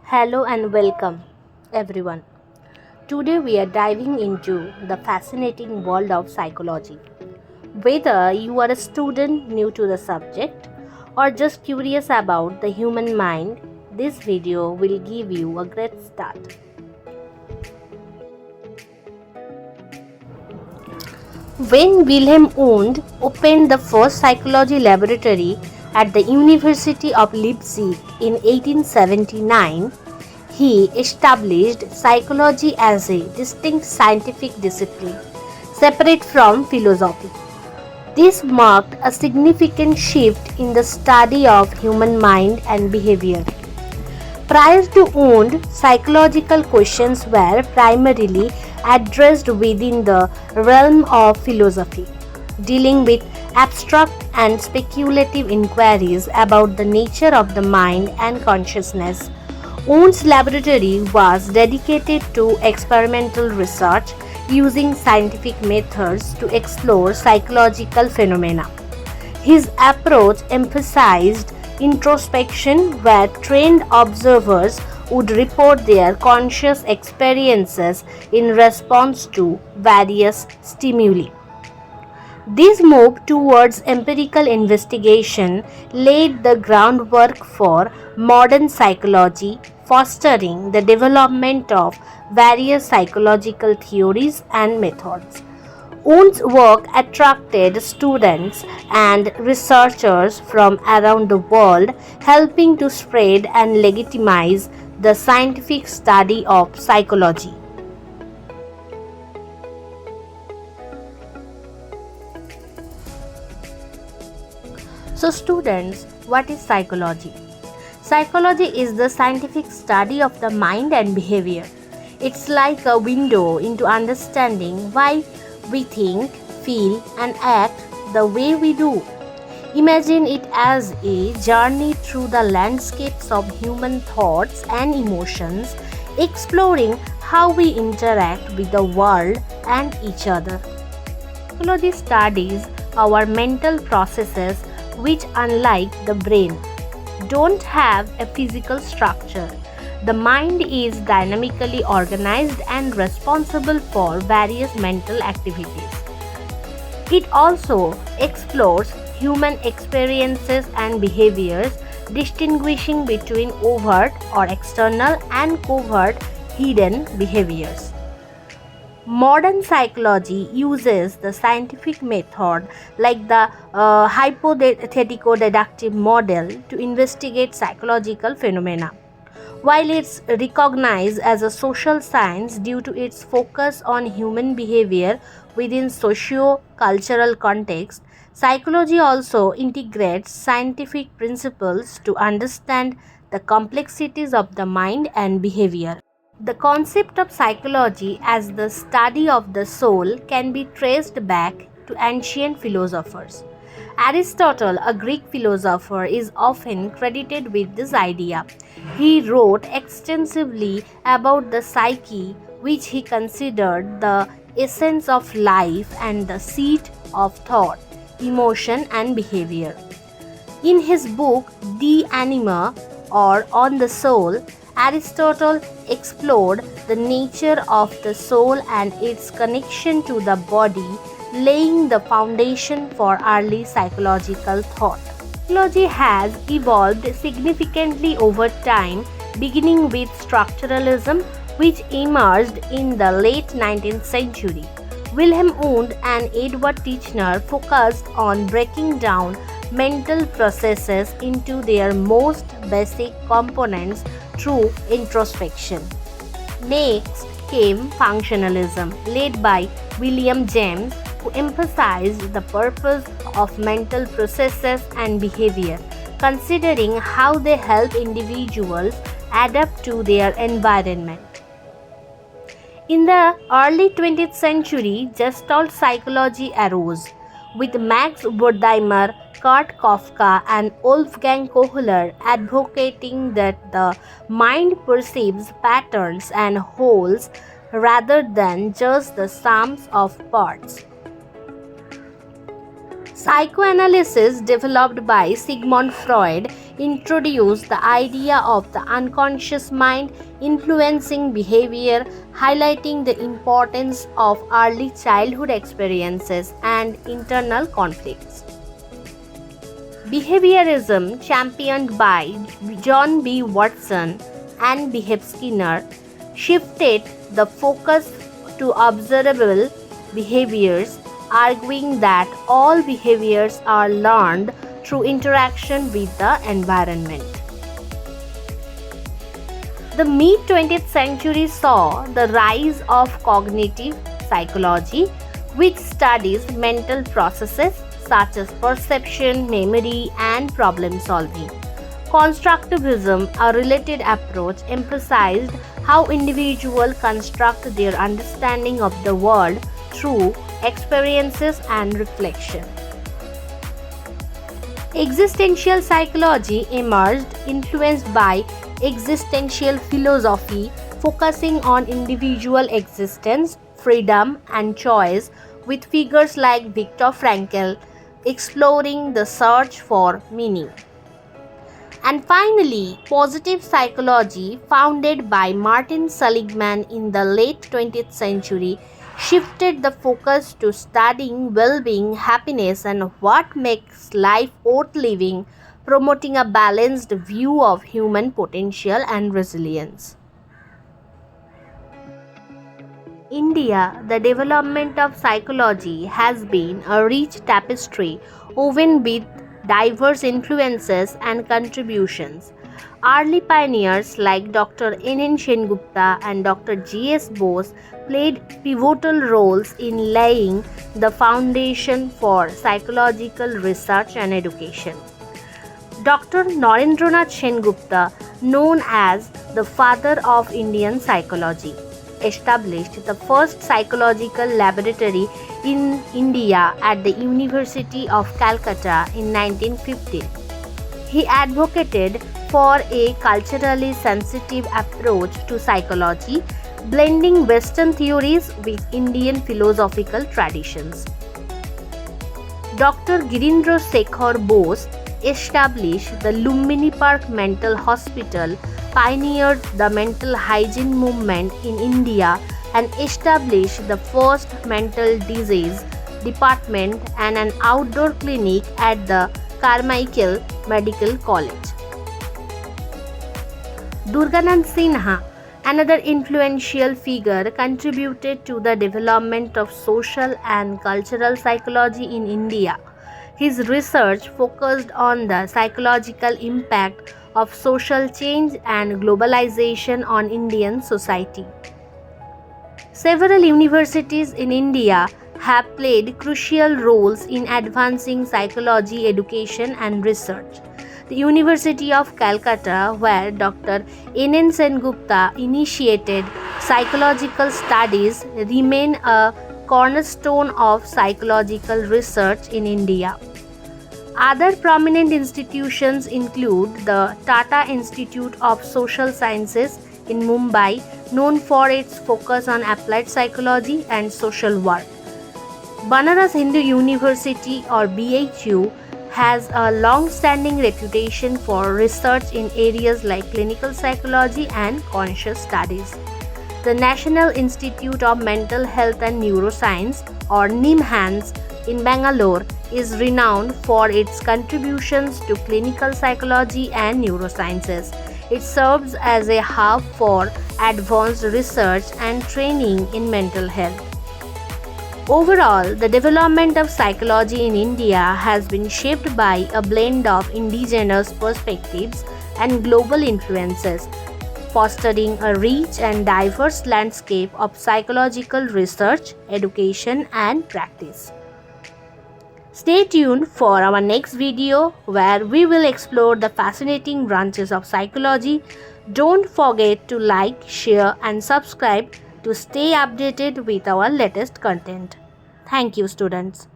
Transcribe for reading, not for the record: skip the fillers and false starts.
Hello and welcome, everyone. Today we are diving into the fascinating world of psychology. Whether you are a student new to the subject or just curious about the human mind, this video will give you a great start. When Wilhelm Wundt opened the first psychology laboratory at the University of Leipzig in 1879, he established psychology as a distinct scientific discipline, separate from philosophy. This marked a significant shift in the study of human mind and behavior. Prior to Wundt, psychological questions were primarily addressed within the realm of philosophy, dealing with abstract and speculative inquiries about the nature of the mind and consciousness. Wundt's laboratory was dedicated to experimental research using scientific methods to explore psychological phenomena. His approach emphasized introspection, where trained observers would report their conscious experiences in response to various stimuli. This move towards empirical investigation laid the groundwork for modern psychology, fostering the development of various psychological theories and methods. Wundt's work attracted students and researchers from around the world, helping to spread and legitimize the scientific study of psychology. So, students, what is psychology? Psychology is the scientific study of the mind and behavior. It's like a window into understanding why we think, feel, and act the way we do. Imagine it as a journey through the landscapes of human thoughts and emotions, exploring how we interact with the world and each other. Psychology studies our mental processes, which, unlike the brain, don't have a physical structure. The mind is dynamically organized and responsible for various mental activities. It also explores human experiences and behaviors, distinguishing between overt or external and covert hidden behaviors. Modern psychology uses the scientific method like the hypothetico-deductive model to investigate psychological phenomena. While it's recognized as a social science due to its focus on human behavior within socio-cultural context, psychology also integrates scientific principles to understand the complexities of the mind and behavior. The concept of psychology as the study of the soul can be traced back to ancient philosophers. Aristotle, a Greek philosopher, is often credited with this idea. He wrote extensively about the psyche, which he considered the essence of life and the seat of thought, emotion, and behavior. In his book De Anima, or On the Soul, Aristotle explored the nature of the soul and its connection to the body, laying the foundation for early psychological thought. Psychology has evolved significantly over time, beginning with structuralism, which emerged in the late 19th century. Wilhelm Wundt and Edward Titchener focused on breaking down mental processes into their most basic components through introspection. Next came functionalism, led by William James, who emphasized the purpose of mental processes and behavior, considering how they help individuals adapt to their environment. In the early 20th century, Gestalt psychology arose, with Max Wertheimer, Kurt Kafka, and Wolfgang Kohler advocating that the mind perceives patterns and wholes rather than just the sums of parts. Psychoanalysis, developed by Sigmund Freud, introduced the idea of the unconscious mind influencing behavior, highlighting the importance of early childhood experiences and internal conflicts. Behaviorism, championed by John B. Watson and B. H. Skinner, shifted the focus to observable behaviors, arguing that all behaviors are learned through interaction with the environment. The mid 20th century saw the rise of cognitive psychology, which studies mental processes such as perception, memory, and problem solving. Constructivism, a related approach, emphasized how individuals construct their understanding of the world through experiences and reflection. Existential psychology emerged, influenced by existential philosophy, focusing on individual existence, freedom, and choice, with figures like Viktor Frankl exploring the search for meaning. And finally, positive psychology, founded by Martin Seligman in the late 20th century, shifted the focus to studying well-being, happiness, and what makes life worth living, promoting a balanced view of human potential and resilience. India, the development of psychology has been a rich tapestry woven with diverse influences and contributions. Early pioneers like Dr. N.N. Sengupta and Dr. G.S. Bose played pivotal roles in laying the foundation for psychological research and education. Dr. Narendranath Sengupta, known as the father of Indian psychology, established the first psychological laboratory in India at the University of Calcutta in 1915. He advocated for a culturally sensitive approach to psychology, blending Western theories with Indian philosophical traditions. Dr. Girindra Shekhar Bose established the Lumbini Park Mental Hospital, pioneered the mental hygiene movement in India, and established the first mental disease department and an outdoor clinic at the Carmichael Medical College. Durganand Sinha, another influential figure, contributed to the development of social and cultural psychology in India. His research focused on the psychological impact of social change and globalization on Indian society. Several universities in India have played crucial roles in advancing psychology education and research. The University of Calcutta, where Dr. N.N. Sengupta initiated psychological studies, remain a cornerstone of psychological research in India. Other prominent institutions include the Tata Institute of Social Sciences in Mumbai, known for its focus on applied psychology and social work. Banaras Hindu University, or BHU, has a long-standing reputation for research in areas like clinical psychology and conscious studies. The National Institute of Mental Health and Neuroscience, or NIMHANS, in Bangalore is renowned for its contributions to clinical psychology and neurosciences. It serves as a hub for advanced research and training in mental health. Overall, the development of psychology in India has been shaped by a blend of indigenous perspectives and global influences, fostering a rich and diverse landscape of psychological research, education, and practice. Stay tuned for our next video where we will explore the fascinating branches of psychology. Don't forget to like, share, and subscribe to stay updated with our latest content. Thank you, students.